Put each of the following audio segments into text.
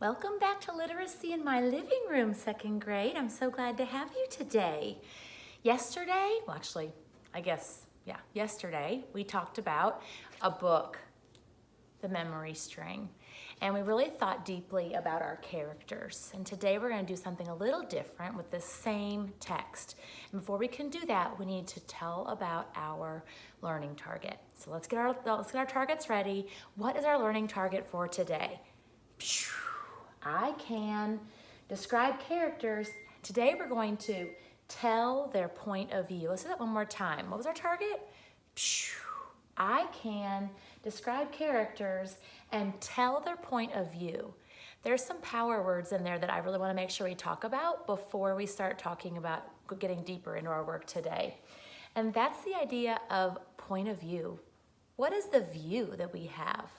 Welcome back to Literacy in My Living Room, second grade. I'm so glad to have you today. Yesterday, yesterday we talked about a book, The Memory String, and we really thought deeply about our characters. And today we're going to do something a little different with the same text. And before we can do that, we need to tell about our learning target. So let's get our targets ready. What is our learning target for today? I can describe characters. Today we're going to tell their point of view. Let's do that one more time. What was our target? I can describe characters and tell their point of view. There's some power words in there that I really want to make sure we talk about before we start talking about getting deeper into our work today. And that's the idea of point of view. What is the view that we have?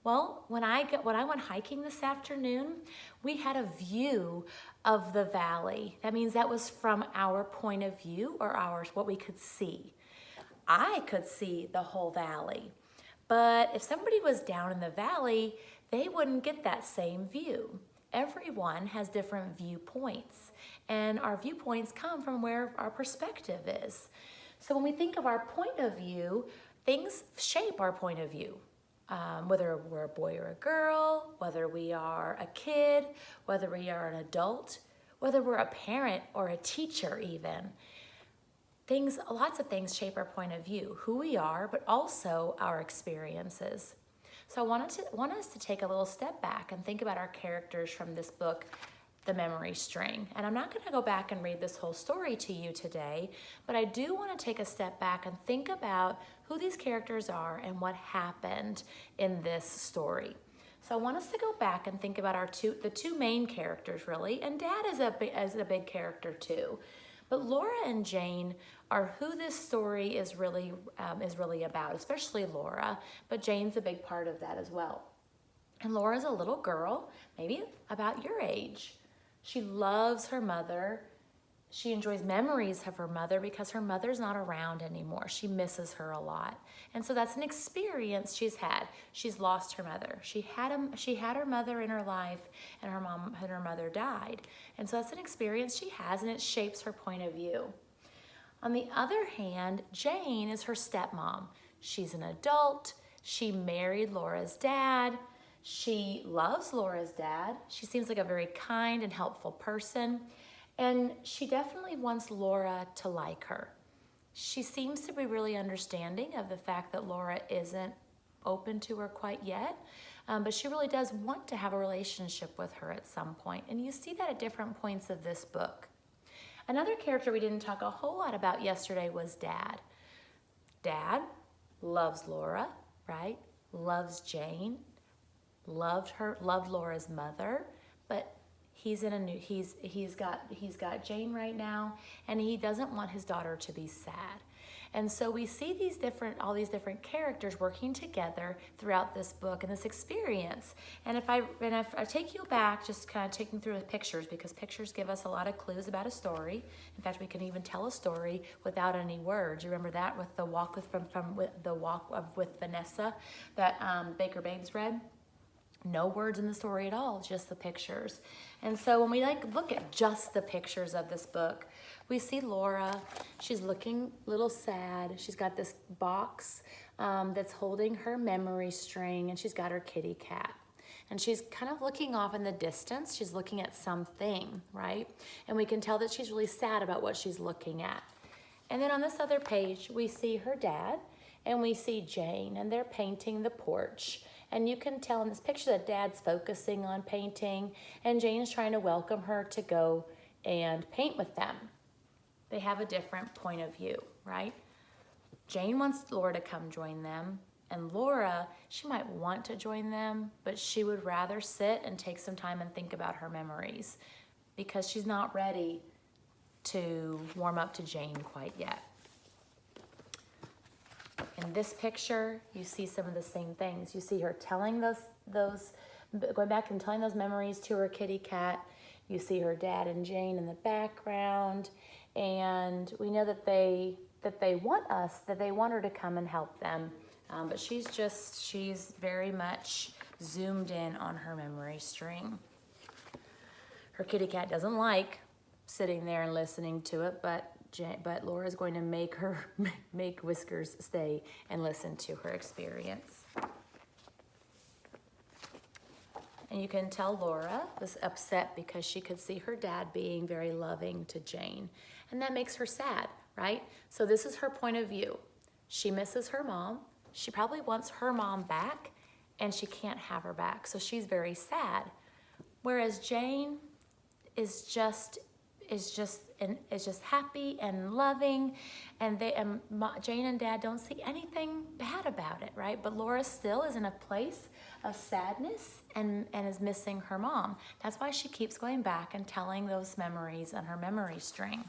Well, when I went hiking this afternoon, we had a view of the valley. That means that was from our point of view, or what we could see. I could see the whole valley, but if somebody was down in the valley, they wouldn't get that same view. Everyone has different viewpoints, and our viewpoints come from where our perspective is. So when we think of our point of view, things shape our point of view. Whether we're a boy or a girl, whether we are a kid, whether we are an adult, whether we're a parent or a teacher even. Lots of things shape our point of view, who we are, but also our experiences. So I want us to take a little step back and think about our characters from this book, The Memory String. And I'm not going to go back and read this whole story to you today, but I do want to take a step back and think about who these characters are and what happened in this story. So I want us to go back and think about the two main characters, really, and Dad is a big character too. But Laura and Jane are who this story is really about, especially Laura, but Jane's a big part of that as well. And Laura's a little girl, maybe about your age. She loves her mother. She enjoys memories of her mother because her mother's not around anymore. She misses her a lot. And so that's an experience she's had. She's lost her mother. She had her mother in her life, and her mother died. And so that's an experience she has, and it shapes her point of view. On the other hand, Jane is her stepmom. She's an adult. She married Laura's dad. She loves Laura's dad. She seems like a very kind and helpful person. And she definitely wants Laura to like her. She seems to be really understanding of the fact that Laura isn't open to her quite yet, but she really does want to have a relationship with her at some point. And you see that at different points of this book. Another character we didn't talk a whole lot about yesterday was Dad. Dad loves Laura, right? Loves Jane, loved Laura's mother, but he's got Jane right now, and he doesn't want his daughter to be sad. And so we see all these different characters working together throughout this book and this experience. And if I take you back, just kind of taking through the pictures, because pictures give us a lot of clues about a story. In fact, we can even tell a story without any words. You remember that with the walk with Vanessa that Baker Babes read? No words in the story at all, just the pictures. And so when we look at just the pictures of this book, we see Laura. She's looking a little sad. She's got this box that's holding her memory string, and she's got her kitty cat. And she's kind of looking off in the distance. She's looking at something, right? And we can tell that she's really sad about what she's looking at. And then on this other page, we see her dad, and we see Jane, and they're painting the porch. And you can tell in this picture that Dad's focusing on painting, and Jane's trying to welcome her to go and paint with them. They have a different point of view, right? Jane wants Laura to come join them, and Laura, she might want to join them, but she would rather sit and take some time and think about her memories because she's not ready to warm up to Jane quite yet. In this picture, you see some of the same things. You see her telling going back and telling those memories to her kitty cat. You see her dad and Jane in the background, and we know that they want her to come and help them, but she's very much zoomed in on her memory string. Her kitty cat doesn't like sitting there and listening to it, but Laura's going to make Whiskers stay and listen to her experience. And you can tell Laura was upset because she could see her dad being very loving to Jane. And that makes her sad, right? So this is her point of view. She misses her mom. She probably wants her mom back, and she can't have her back. So she's very sad. Whereas Jane is just happy and loving, and Jane and Dad don't see anything bad about it, right? But Laura still is in a place of sadness and is missing her mom. That's why she keeps going back and telling those memories on her memory string.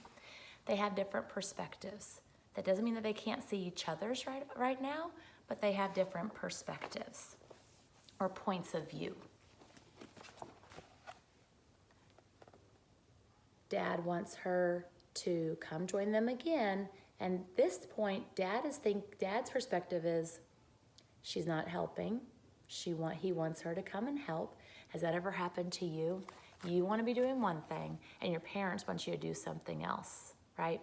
They have different perspectives. That doesn't mean that they can't see each other's right now, but they have different perspectives or points of view. Dad wants her to come join them again, and at this point, Dad's perspective is she's not helping. He wants her to come and help. Has that ever happened to you? You want to be doing one thing, and your parents want you to do something else, right?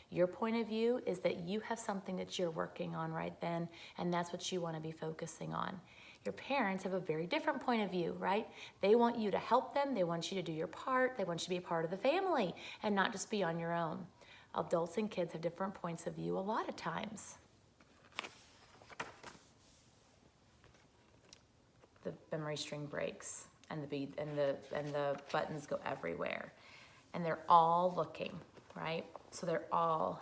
Your point of view is that you have something that you're working on right then, and that's what you want to be focusing on. Your parents have a very different point of view, right? They want you to help them. They want you to do your part. They want you to be a part of the family and not just be on your own. Adults and kids have different points of view a lot of times. The memory string breaks and the buttons go everywhere. And they're all looking, right? So they're all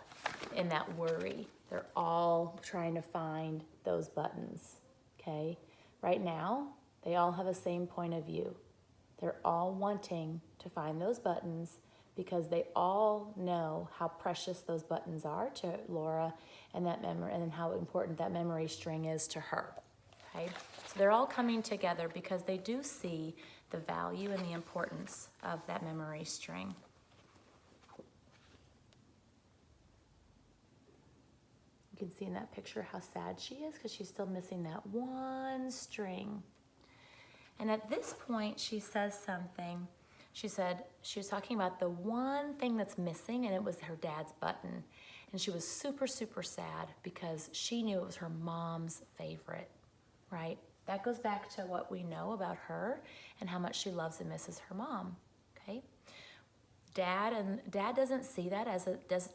in that worry. They're all trying to find those buttons, okay? Right now, they all have the same point of view. They're all wanting to find those buttons because they all know how precious those buttons are to Laura and that memory, and how important that memory string is to her, okay? So they're all coming together because they do see the value and the importance of that memory string. You can see in that picture how sad she is because she's still missing that one string. And at this point, she says something. She said she was talking about the one thing that's missing, and it was her dad's button. And she was super, super sad because she knew it was her mom's favorite, right? That goes back to what we know about her and how much she loves and misses her mom, okay? Dad doesn't see that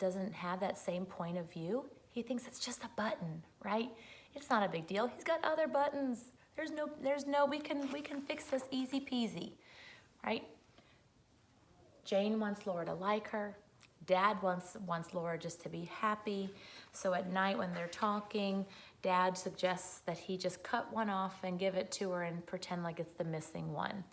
doesn't have that same point of view. He thinks it's just a button, right? It's not a big deal. He's got other buttons. We can fix this easy peasy, right? Jane wants Laura to like her. Dad wants Laura just to be happy. So at night when they're talking, Dad suggests that he just cut one off and give it to her and pretend like it's the missing one.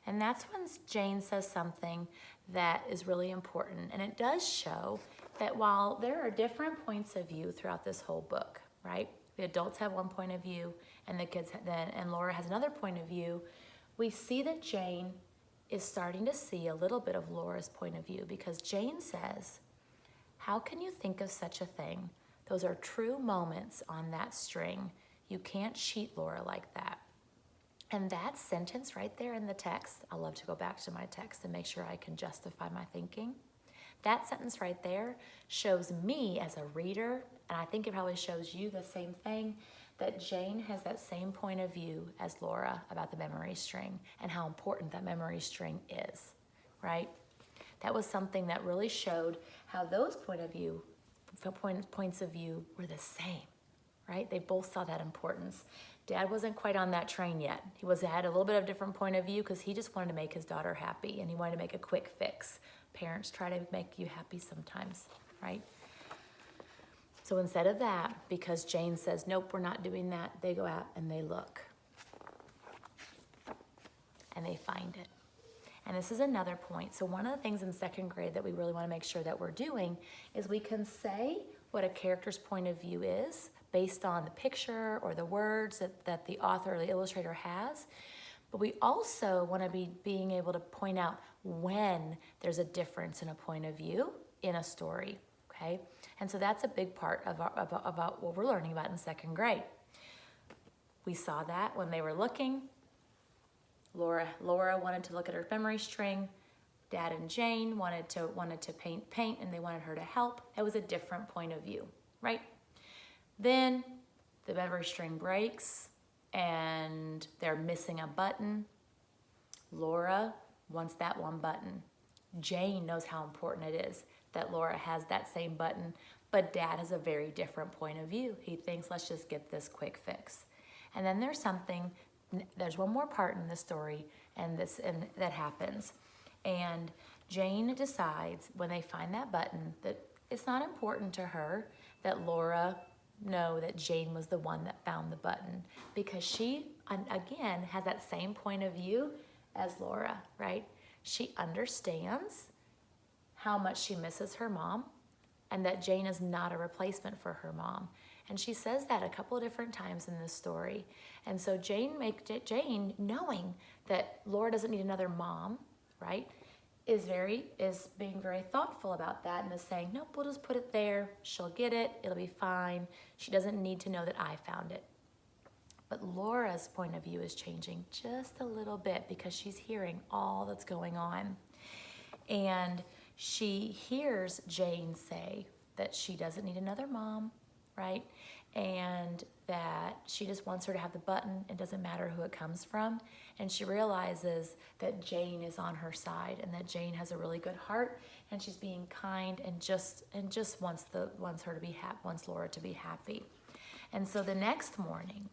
And that's when Jane says something that is really important. And it does show that while there are different points of view throughout this whole book, right? The adults have one point of view and the kids and Laura has another point of view. We see that Jane is starting to see a little bit of Laura's point of view because Jane says, "How can you think of such a thing? Those are true moments on that string. You can't cheat Laura like that." And that sentence right there in the text, I love to go back to my text and make sure I can justify my thinking. That sentence right there shows me as a reader, and I think it probably shows you the same thing, that Jane has that same point of view as Laura about the memory string and how important that memory string is, right? That was something that really showed how those points of view were the same, right? They both saw that importance. Dad wasn't quite on that train yet. He had a little bit of a different point of view because he just wanted to make his daughter happy and he wanted to make a quick fix. Parents try to make you happy sometimes, right? So instead of that, because Jane says, "Nope, we're not doing that," they go out and they look. And they find it. And this is another point. So one of the things in second grade that we really want to make sure that we're doing is we can say what a character's point of view is based on the picture or the words that the author or the illustrator has. But we also want to be being able to point out when there's a difference in a point of view in a story, okay? And so that's a big part of about what we're learning about in second grade. We saw that when they were looking. Laura wanted to look at her memory string. Dad and Jane wanted to paint and they wanted her to help. It was a different point of view, right? Then the memory string breaks and they're missing a button. Laura wants that one button. Jane knows how important it is that Laura has that same button, but Dad has a very different point of view. He thinks, let's just get this quick fix. And then there's one more part in the story and that happens. And Jane decides when they find that button that it's not important to her that Laura know that Jane was the one that found the button, because she, again, has that same point of view as Laura, right? She understands how much she misses her mom and that Jane is not a replacement for her mom. And she says that a couple of different times in this story. And so Jane, knowing that Laura doesn't need another mom, right, is being very thoughtful about that and is saying, nope, we'll just put it there. She'll get it. It'll be fine. She doesn't need to know that I found it. But Laura's point of view is changing just a little bit because she's hearing all that's going on. And she hears Jane say that she doesn't need another mom, right? And that she just wants her to have the button. It doesn't matter who it comes from. And she realizes that Jane is on her side and that Jane has a really good heart and she's being kind and just wants her to be happy, wants Laura to be happy. And so the next morning,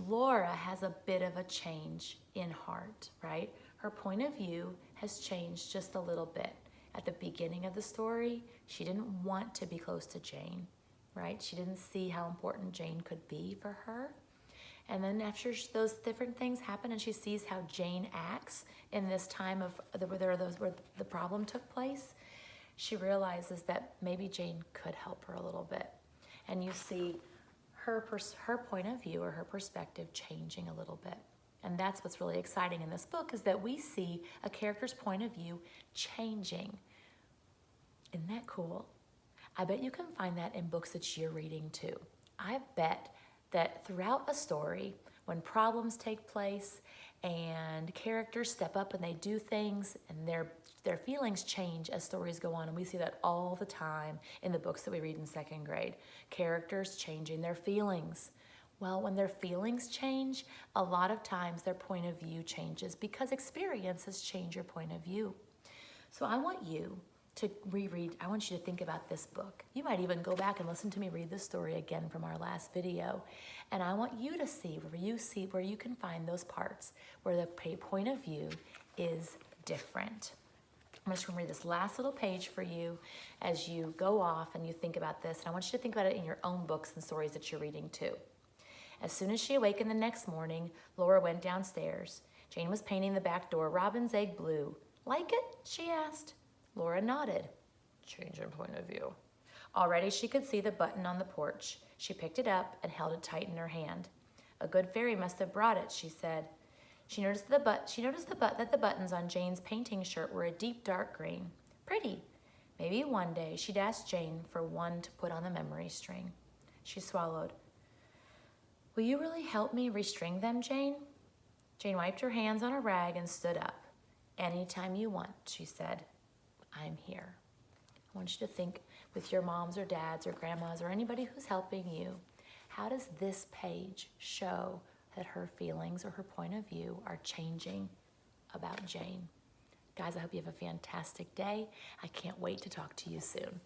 Laura has a bit of a change in heart, right? Her point of view has changed just a little bit. At the beginning of the story, she didn't want to be close to Jane, right? She didn't see how important Jane could be for her. And then after those different things happen and she sees how Jane acts in this time where the problem took place, she realizes that maybe Jane could help her a little bit. And you see her point of view or her perspective changing a little bit. And that's what's really exciting in this book, is that we see a character's point of view changing. Isn't that cool? I bet you can find that in books that you're reading too. I bet that throughout a story, when problems take place and characters step up and they do things and their feelings change as stories go on, and we see that all the time in the books that we read in second grade. Characters changing their feelings. Well, when their feelings change, a lot of times their point of view changes because experiences change your point of view. So I want you to reread, I want you to think about this book. You might even go back and listen to me read this story again from our last video. And I want you to see where you can find those parts where the point of view is different. I'm just gonna read this last little page for you as you go off and you think about this. And I want you to think about it in your own books and stories that you're reading too. As soon as she awakened the next morning, Laura went downstairs. Jane was painting the back door robin's egg blue. Like it? She asked. Laura nodded. Change in point of view. Already she could see the button on the porch. She picked it up and held it tight in her hand. A good fairy must have brought it, she said. She noticed that the buttons on Jane's painting shirt were a deep dark green. Pretty. Maybe one day she'd ask Jane for one to put on the memory string. She swallowed. Will you really help me restring them, Jane? Jane wiped her hands on a rag and stood up. Anytime you want, she said. I'm here. I want you to think with your moms or dads or grandmas or anybody who's helping you, how does this page show that her feelings or her point of view are changing about Jane? Guys, I hope you have a fantastic day. I can't wait to talk to you soon.